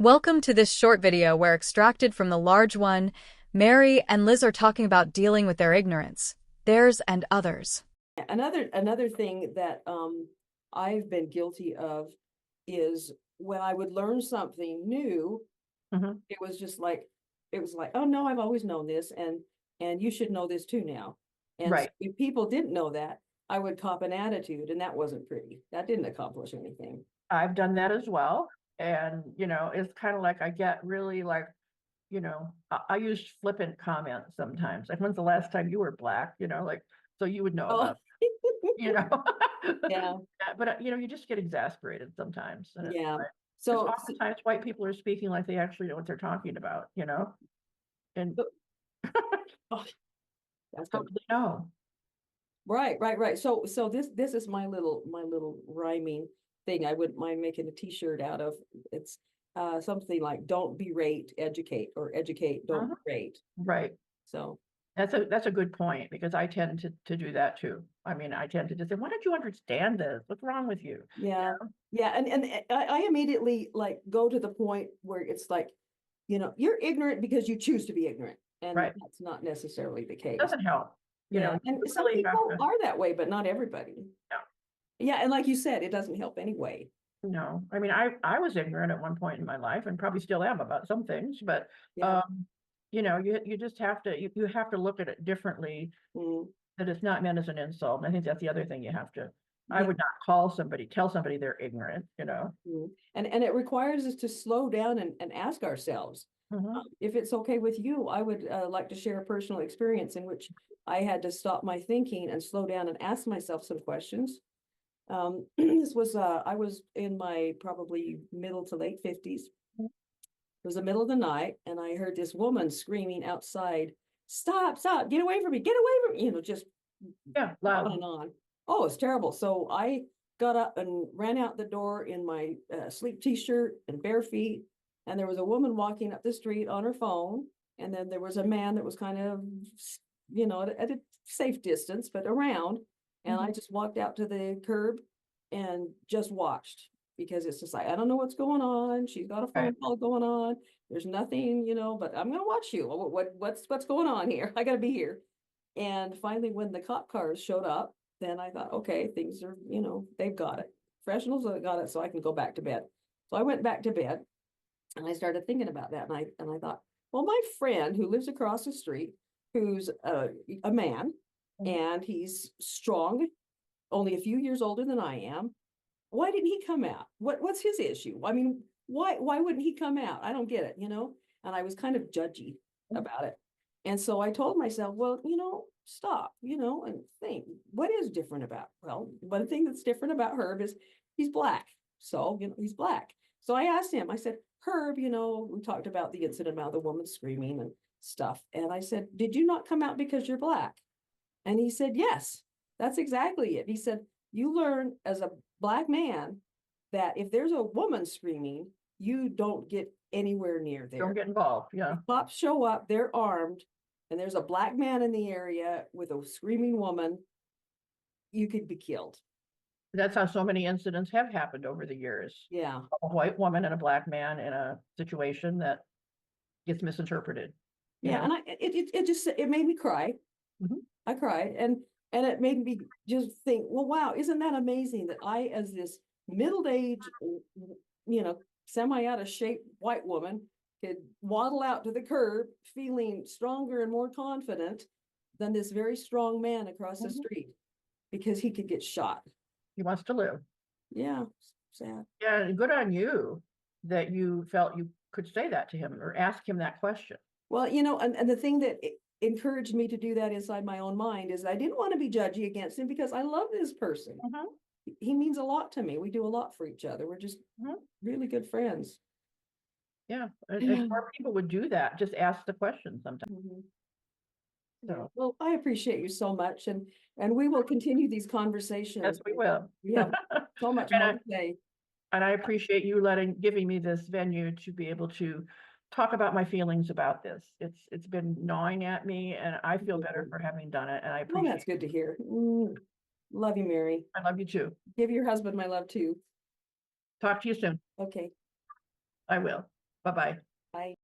Welcome to this short video where extracted from the large one, Mary and Liz are talking about dealing with their ignorance, theirs and others. Another thing that I've been guilty of is when I would learn something new, Mhm. it was just like oh no, I've always known this, and you should know this too now. And Right. if people didn't know that, I would cop an attitude, and that wasn't pretty. That didn't accomplish anything. I've done that as well. And, it's kind of like I get really like, I use flippant comments sometimes. Like, when's the last time you were black? Like, so you would know Oh, about, you know. yeah, Yeah, but you just get exasperated sometimes. And it's yeah. like, because So, oftentimes white people are speaking like they actually know what they're talking about. And so oh, that's how good. do they know? Right. So this is my little rhyming thing. I wouldn't mind making a t-shirt out of. It's something like don't berate, educate, or educate, don't Uh-huh. berate. Right. So That's a good point because I tend to do that too. I mean, I tend to just say, why don't you understand this? What's wrong with you? yeah. Yeah, and I immediately like go to the point where it's like, you're ignorant because you choose to be ignorant. And Right. that's not necessarily the case. Doesn't help. Yeah. You And some really have people to. are that way, but not everybody. No, Yeah, and like you said, it doesn't help anyway. no. I mean, I was ignorant at one point in my life and probably still am about some things, but Yeah. um, you just have to you have to look at it differently, Mm. that it's not meant as an insult. And I think that's the other thing you have to. I Yeah. would not tell somebody they're ignorant. And it requires us to slow down and ask ourselves, Hmm. if it's okay with you. I would like to share a personal experience in which I had to stop my thinking and slow down and ask myself some questions. This was I was in my probably middle to late 50s. It was the middle of the night, and I heard this woman screaming outside, "Stop, get away from me, get away from me," just Yeah, on loud. and on. Oh, it's terrible. So I got up and ran out the door in my sleep t-shirt and bare feet. And there was a woman walking up the street on her phone. And then there was a man that was kind of, at a safe distance, but around. And I Mhm. just walked out to the curb and just watched, because it's just like, I don't know what's going on. She's got a Right. phone call going on. There's nothing, but I'm gonna watch you. What's going on here? I gotta be here. And finally, when the cop cars showed up, then I thought, okay, things are, they've got it. Professionals have got it, so I can go back to bed. So I went back to bed, and I started thinking about that. And I thought, well, my friend who lives across the street, who's a man, Mhm. and he's strong, only a few years older than I am. Why didn't he come out? What's his issue? I mean, why wouldn't he come out? I don't get it. And I was kind of judgy about it. And so I told myself, well, stop, and think, what is different about? Well, one thing that's different about Herb is he's black. So, he's black. So I asked him, I said, Herb, we talked about the incident about the woman screaming and stuff. And I said, did you not come out because you're black? And he said, yes, that's exactly it. He said, you learn as a black man that if there's a woman screaming, you don't get anywhere near Don't there. get involved. Yeah. If cops show up, they're armed, and there's a black man in the area with a screaming woman, you could be killed. That's how so many incidents have happened over the years. Yeah. A white woman and a black man in a situation that gets misinterpreted, you Yeah. know? And it made me cry. Mhm. I cried, and it made me just think, well, wow, isn't that amazing that I, as this middle-aged, semi out of shape white woman, could waddle out to the curb feeling stronger and more confident than this very strong man across the Mhm. street, because he could get shot. He wants to live. Yeah, sad. Yeah, and good on you that you felt you could say that to him or ask him that question. Well, and the thing that encouraged me to do that inside my own mind is I didn't want to be judgy against him, because I love this person. Mhm. He means a lot to me. We do a lot for each other. We're just Mhm. really good friends. Yeah, and if Yeah. more people would do that, just ask the question sometimes. Mhm. Yeah. So, Well, I appreciate you so much, and we will continue these yes, conversations. we will. We have so much And more I to say. and I appreciate you giving me this venue to be able to talk about my feelings about this. It's been gnawing at me, and I feel better for having done it, and I Well, that's appreciate good to hear. Love you, Mary. I love you too. Give your husband my love too. Talk to you soon. Okay. I will. Bye-bye. Bye.